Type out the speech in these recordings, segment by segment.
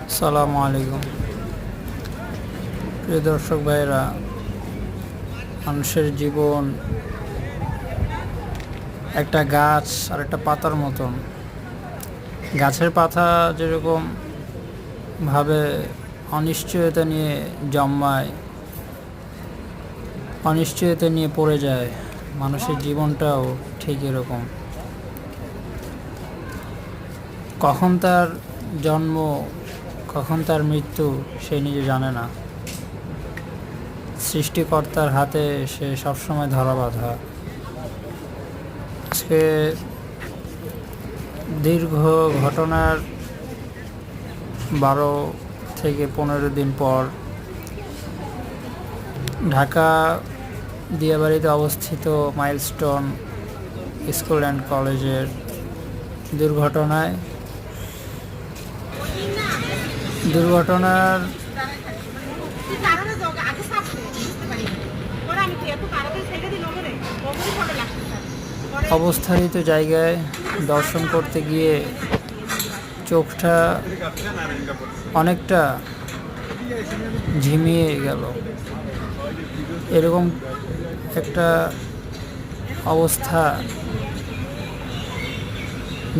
আসসালামু আলাইকুম। প্রিয় দর্শক ভাইরা, মানুষের জীবন একটা গাছ আর একটা পাতার মতন। গাছের পাতা যেরকম ভাবে অনিশ্চয়তা নিয়ে জন্মায়, অনিশ্চয়তা নিয়ে পড়ে যায়, মানুষের জীবনটাও ঠিক এরকম। কখন তার জন্ম, কখন তার মৃত্যু সে নিজে জানে না। সৃষ্টিকর্তার হাতে সে সবসময় ধরা বাঁধা। আজকে দীর্ঘ ঘটনার 12 থেকে 15 দিন পর ঢাকা দিয়াবাড়িতে অবস্থিত মাইলস্টোন স্কুল অ্যান্ড কলেজের দুর্ঘটনার অবস্থারিত জায়গায় দর্শন করতে গিয়ে চোখটা অনেকটা ঝিমিয়ে গেল। এরকম একটা অবস্থা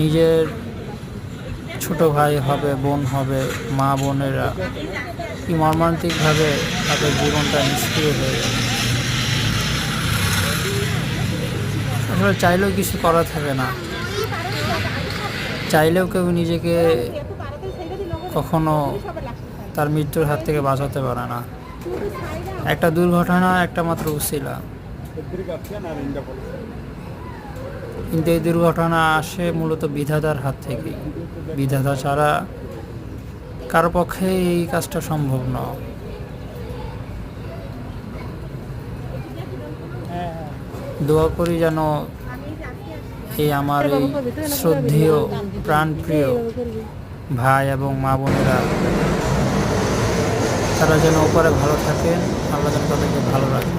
নিজের ছোট ভাই হবে, বোন হবে, মা বোনেরা কি মর্মান্তিকভাবে তাদের জীবনটা নিষ্ক্রিয় হয়ে গেল। আসলে চাইলেও কিছু করা থাকে না, চাইলেও কেউ নিজেকে কখনো তার মৃত্যুর হাত থেকে বাঁচাতে পারে না। একটা দুর্ঘটনা একটা মাত্র উছিলা, কিন্তু এই দুর্ঘটনা আসে মূলত বিধাতার হাত থেকে। বিধাতা ছাড়া কারো পক্ষে এই কাজটা সম্ভব নয়। দোয়া করি যেন এই আমার এই শ্রদ্ধেয় প্রাণপ্রিয় ভাই এবং মা বোনেরা তারা যেন ওপরে ভালো থাকেন, আল্লাহ যেন তাদেরকে ভালো রাখেন।